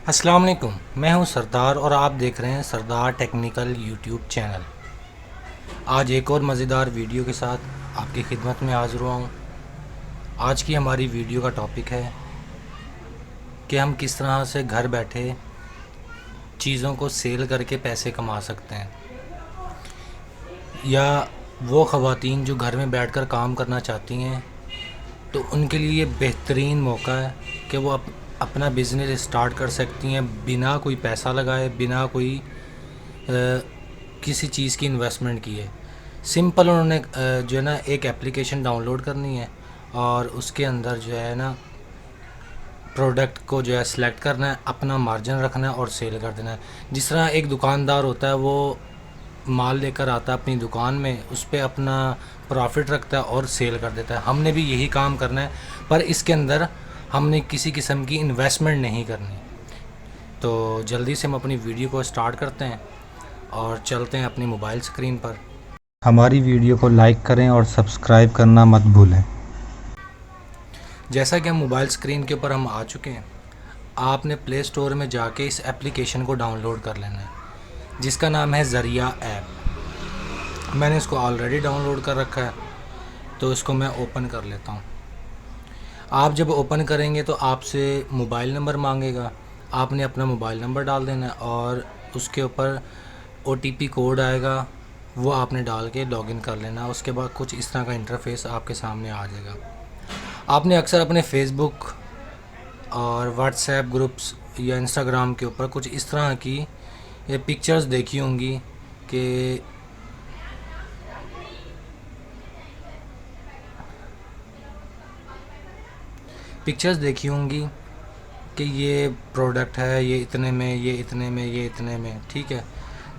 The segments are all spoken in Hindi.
अस्सलाम वालेकुम। मैं हूं सरदार और आप देख रहे हैं सरदार टेक्निकल यूट्यूब चैनल। आज एक और मज़ेदार वीडियो के साथ आपकी खिदमत में हाज़िर हुआ हूं। आज की हमारी वीडियो का टॉपिक है कि हम किस तरह से घर बैठे चीज़ों को सेल करके पैसे कमा सकते हैं, या वो ख़वातीन जो घर में बैठकर काम करना चाहती हैं तो उनके लिए बेहतरीन मौका है कि वो अपना बिज़नेस स्टार्ट कर सकती हैं बिना कोई पैसा लगाए, बिना कोई किसी चीज़ की इन्वेस्टमेंट किए। सिंपल उन्होंने जो है ना एक एप्लीकेशन डाउनलोड करनी है और उसके अंदर जो है ना प्रोडक्ट को जो है सिलेक्ट करना है, अपना मार्जिन रखना है और सेल कर देना है। जिस तरह एक दुकानदार होता है, वो माल लेकर आता है अपनी दुकान में, उस पर अपना प्रॉफिट रखता है और सेल कर देता है। हमने भी यही काम करना है, पर इसके अंदर हमने किसी किस्म की इन्वेस्टमेंट नहीं करनी। तो जल्दी से हम अपनी वीडियो को स्टार्ट करते हैं और चलते हैं अपनी मोबाइल स्क्रीन पर। हमारी वीडियो को लाइक करें और सब्सक्राइब करना मत भूलें। जैसा कि हम मोबाइल स्क्रीन के ऊपर हम आ चुके हैं, आपने प्ले स्टोर में जाके इस एप्लीकेशन को डाउनलोड कर लेना है, जिसका नाम है ज़रिया ऐप। मैंने इसको ऑलरेडी डाउनलोड कर रखा है, तो इसको मैं ओपन कर लेता हूँ। आप जब ओपन करेंगे तो आपसे मोबाइल नंबर मांगेगा, आपने अपना मोबाइल नंबर डाल देना है और उसके ऊपर OTP कोड आएगा, वो आपने डाल के लॉगिन कर लेना। उसके बाद कुछ इस तरह का इंटरफेस आपके सामने आ जाएगा। आपने अक्सर अपने फेसबुक और व्हाट्सएप ग्रुप्स या इंस्टाग्राम के ऊपर कुछ इस तरह की ये पिक्चर्स देखी होंगी कि ये प्रोडक्ट है, ये इतने में, ये इतने में, ये इतने में, ठीक है।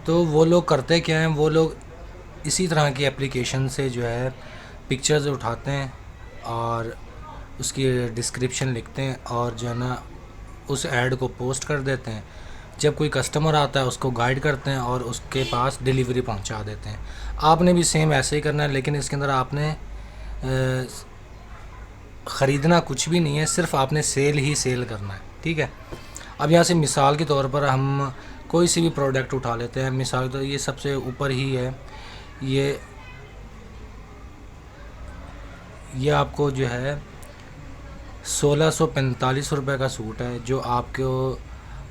तो वो लोग करते क्या हैं, वो लोग इसी तरह की एप्लीकेशन से जो है पिक्चर्स उठाते हैं और उसकी डिस्क्रिप्शन लिखते हैं और जो है ना उस ऐड को पोस्ट कर देते हैं। जब कोई कस्टमर आता है उसको गाइड करते हैं और उसके पास डिलीवरी पहुंचा देते हैं। आपने भी सेम ऐसे ही करना है, लेकिन इसके अंदर आपने ख़रीदना कुछ भी नहीं है, सिर्फ आपने सेल ही सेल करना है, ठीक है। अब यहाँ से मिसाल के तौर पर हम कोई सी भी प्रोडक्ट उठा लेते हैं। मिसाल तो ये सबसे ऊपर ही है, ये आपको जो है 1645 रुपये का सूट है, जो आपको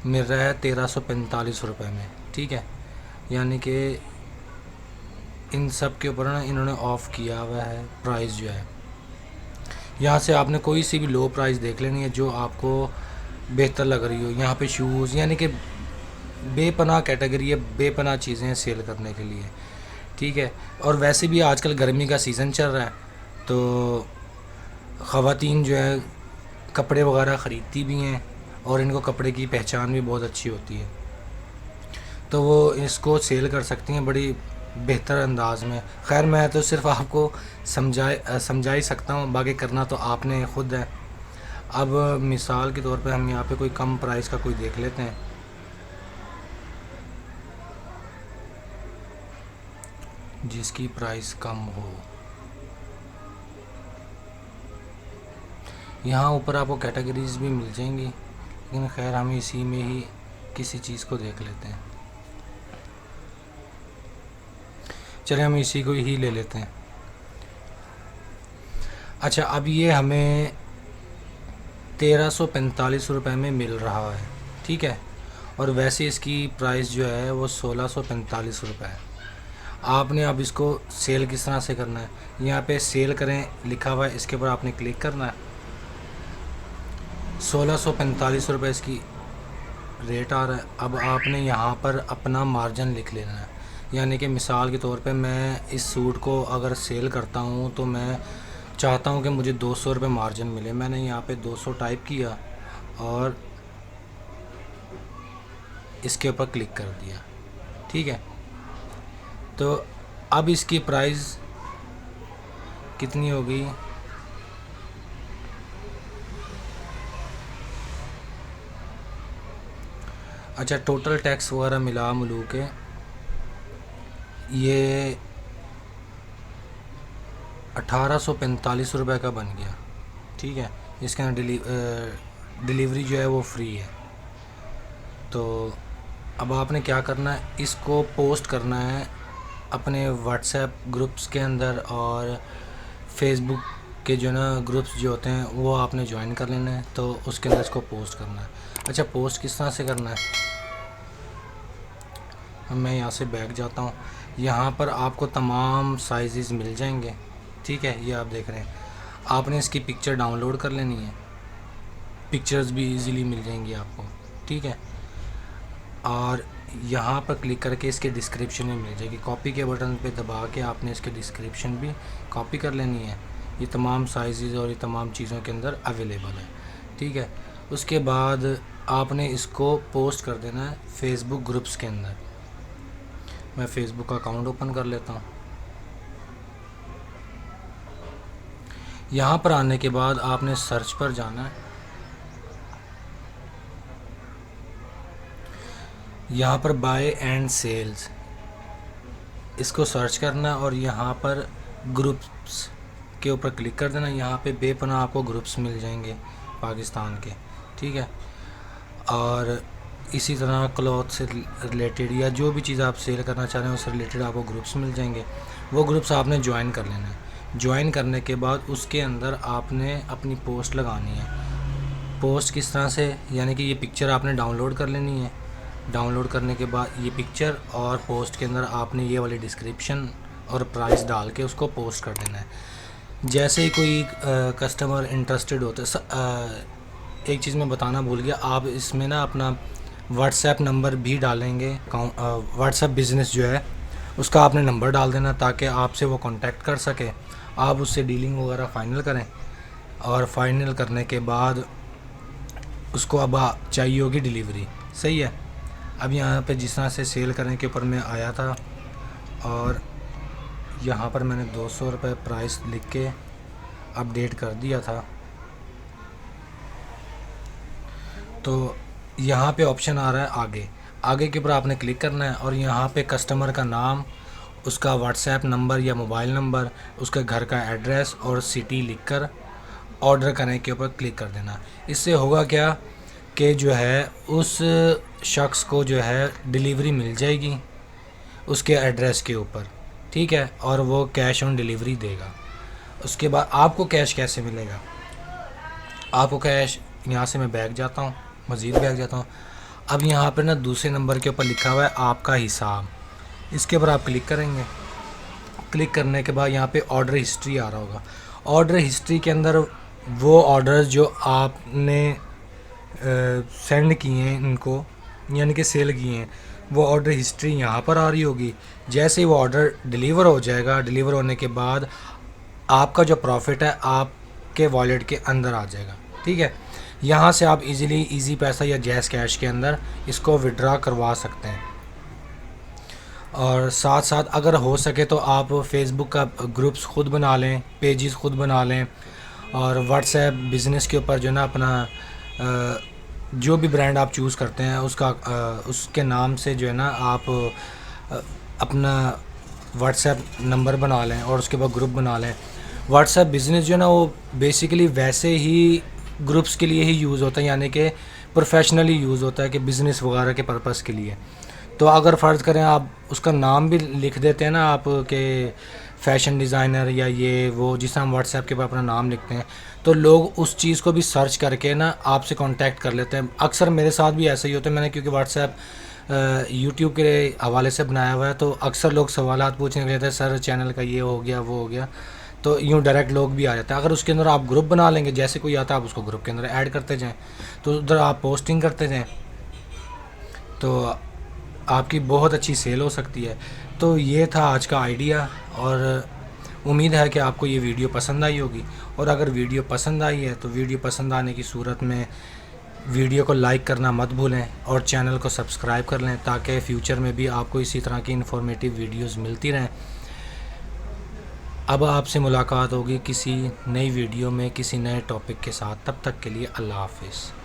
मिल रहा है 1345 रुपये में, ठीक है। यानी कि इन सब के ऊपर ना इन्होंने ऑफ़ किया हुआ है प्राइस जो है। यहाँ से आपने कोई सी भी लो प्राइस देख लेनी है जो आपको बेहतर लग रही हो। यहाँ पे शूज़, यानी कि बेपनाह कैटेगरी है, बेपनाह चीज़ें सेल करने के लिए, ठीक है। और वैसे भी आजकल गर्मी का सीज़न चल रहा है, तो ख़वातीन जो है कपड़े वगैरह ख़रीदती भी हैं और इनको कपड़े की पहचान भी बहुत अच्छी होती है, तो वो इसको सेल कर सकती हैं बड़ी बेहतर अंदाज में। खैर, मैं तो सिर्फ आपको समझा ही सकता हूँ, बाकी करना तो आपने ख़ुद है। अब मिसाल के तौर पे हम यहाँ पे कोई कम प्राइस का कोई देख लेते हैं, जिसकी प्राइस कम हो। यहाँ ऊपर आपको कैटेगरीज़ भी मिल जाएंगी, लेकिन खैर हम इसी में ही किसी चीज़ को देख लेते हैं। चलिए हम इसी को ही ले लेते हैं। अच्छा, अब ये हमें 1345 रुपये में मिल रहा है, ठीक है। और वैसे इसकी प्राइस जो है वो 1645 रुपये है। आपने अब इसको सेल किस तरह से करना है, यहाँ पे सेल करें लिखा हुआ है, इसके ऊपर आपने क्लिक करना है। 1645 रुपये इसकी रेट आ रहा है। अब आपने यहाँ पर अपना मार्जिन लिख लेना है। यानी कि मिसाल के तौर पे मैं इस सूट को अगर सेल करता हूँ तो मैं चाहता हूँ कि मुझे 200 रुपये मार्जिन मिले। मैंने यहाँ पे 200 टाइप किया और इसके ऊपर क्लिक कर दिया, ठीक है। तो अब इसकी प्राइस कितनी होगी, अच्छा टोटल टैक्स वगैरह मिला मिलू के ये 1845 रुपये का बन गया, ठीक है। इसके अंदर डिलीवरी जो है वो फ्री है। तो अब आपने क्या करना है, इसको पोस्ट करना है अपने व्हाट्सएप ग्रुप्स के अंदर, और फेसबुक के जो ना ग्रुप्स जो होते हैं वो आपने ज्वाइन कर लेना है। तो उसके अंदर इसको पोस्ट करना है। अच्छा, पोस्ट किस तरह से करना है, मैं यहाँ से बैक जाता हूँ। यहाँ पर आपको तमाम साइज़ मिल जाएंगे, ठीक है। ये आप देख रहे हैं, आपने इसकी पिक्चर डाउनलोड कर लेनी है। पिक्चर्स भी इजीली मिल जाएंगी आपको, ठीक है। और यहाँ पर क्लिक करके इसके डिस्क्रिप्शन में मिल जाएगी। कॉपी के बटन पे दबा के आपने इसके डिस्क्रिप्शन भी कॉपी कर लेनी है। ये तमाम साइज़ और ये तमाम चीज़ों के अंदर अवेलेबल है, ठीक है। उसके बाद आपने इसको पोस्ट कर देना है फेसबुक ग्रुप्स के अंदर। मैं फेसबुक का अकाउंट ओपन कर लेता हूँ। यहाँ पर आने के बाद आपने सर्च पर जाना है। यहाँ पर बाय एंड सेल्स इसको सर्च करना और यहाँ पर ग्रुप्स के ऊपर क्लिक कर देना। यहाँ पे बेपनाह आपको ग्रुप्स मिल जाएंगे पाकिस्तान के, ठीक है। और इसी तरह क्लॉथ से रिलेटेड या जो भी चीज़ आप सेल करना चाह रहे हैं उससे रिलेटेड आपको ग्रुप्स मिल जाएंगे। वो ग्रुप्स आपने ज्वाइन कर लेना है। ज्वाइन करने के बाद उसके अंदर आपने अपनी पोस्ट लगानी है। पोस्ट किस तरह से, यानी कि ये पिक्चर आपने डाउनलोड कर लेनी है। डाउनलोड करने के बाद ये पिक्चर और पोस्ट के अंदर आपने ये वाली डिस्क्रिप्शन और प्राइस डाल के उसको पोस्ट कर देना है। जैसे ही कोई कस्टमर इंटरेस्टेड होता है, एक चीज़ मैं बताना भूल गया, आप इसमें ना अपना व्हाट्सएप नंबर भी डालेंगे। व्हाट्सएप बिज़नेस जो है उसका आपने नंबर डाल देना ताकि आपसे वो कांटेक्ट कर सके, आप उससे डीलिंग वगैरह फ़ाइनल करें। और फाइनल करने के बाद उसको अब चाहिए होगी डिलीवरी, सही है। अब यहाँ पे जिस तरह से सेल करने के ऊपर मैं आया था और यहाँ पर मैंने 200 रुपये प्राइस लिख के अपडेट कर दिया था। तो यहाँ पे ऑप्शन आ रहा है आगे। आगे के ऊपर आपने क्लिक करना है और यहाँ पे कस्टमर का नाम, उसका व्हाट्सएप नंबर या मोबाइल नंबर, उसके घर का एड्रेस और सिटी लिखकर ऑर्डर करने के ऊपर क्लिक कर देना। इससे होगा क्या कि जो है उस शख्स को जो है डिलीवरी मिल जाएगी उसके एड्रेस के ऊपर, ठीक है। और वो कैश ऑन डिलीवरी देगा। उसके बाद आपको कैश कैसे मिलेगा, आपको कैश, यहाँ से मैं बैक जाता हूँ, मज़ीद बैक जाता हूँ। अब यहाँ पर ना दूसरे नंबर के ऊपर लिखा हुआ है आपका हिसाब, इसके ऊपर आप क्लिक करेंगे। क्लिक करने के बाद यहाँ पे ऑर्डर हिस्ट्री आ रहा होगा। ऑर्डर हिस्ट्री के अंदर वो ऑर्डर जो आपने सेंड किए हैं इनको, यानी कि सेल किए हैं, वो ऑर्डर हिस्ट्री यहाँ पर आ रही होगी। जैसे ही वो ऑर्डर डिलीवर हो जाएगा, डिलीवर होने के बाद आपका जो प्रॉफिट है आपके वॉलेट के अंदर आ जाएगा, ठीक है। यहाँ से आप इजीली इजी पैसा या जैज़ कैश के अंदर इसको विड्रा करवा सकते हैं। और साथ साथ अगर हो सके तो आप फेसबुक का ग्रुप्स खुद बना लें, पेजेस खुद बना लें, और व्हाट्सएप बिज़नेस के ऊपर जो ना अपना जो भी ब्रांड आप चूज़ करते हैं उसके नाम से जो है ना आप अपना व्हाट्सएप नंबर बना लें और उसके बाद ग्रुप बना लें। व्हाट्सएप बिज़नेस जो है ना वो बेसिकली वैसे ही ग्रुप्स के लिए ही यूज़ होता है, यानी कि प्रोफेशनली यूज़ होता है कि बिज़नेस वगैरह के पर्पज़ के लिए। तो अगर फ़र्ज़ करें आप उसका नाम भी लिख देते हैं ना आप के फ़ैशन डिज़ाइनर या ये वो, जिस हम व्हाट्सएप के ऊपर अपना नाम लिखते हैं, तो लोग उस चीज़ को भी सर्च करके ना आपसे कांटेक्ट कर लेते हैं। अक्सर मेरे साथ भी ऐसा ही होता है। मैंने क्योंकि व्हाट्सएप यूट्यूब के हवाले से बनाया हुआ है, तो अक्सर लोग सवालात पूछने के लिए थे, सर चैनल का ये हो गया वो हो गया, तो यूँ डायरेक्ट लोग भी आ जाते हैं। अगर उसके अंदर आप ग्रुप बना लेंगे, जैसे कोई आता है आप उसको ग्रुप के अंदर ऐड करते जाएँ, तो उधर आप पोस्टिंग करते जाएँ, तो आपकी बहुत अच्छी सेल हो सकती है। तो ये था आज का आइडिया, और उम्मीद है कि आपको ये वीडियो पसंद आई होगी। और अगर वीडियो पसंद आई है तो वीडियो पसंद आने की सूरत में वीडियो को लाइक करना मत भूलें और चैनल को सब्सक्राइब कर लें ताकि फ्यूचर में भी आपको इसी तरह की इन्फॉर्मेटिव वीडियोस मिलती रहें। अब आपसे मुलाकात होगी किसी नई वीडियो में किसी नए टॉपिक के साथ। तब तक के लिए अल्लाह हाफ़िज़।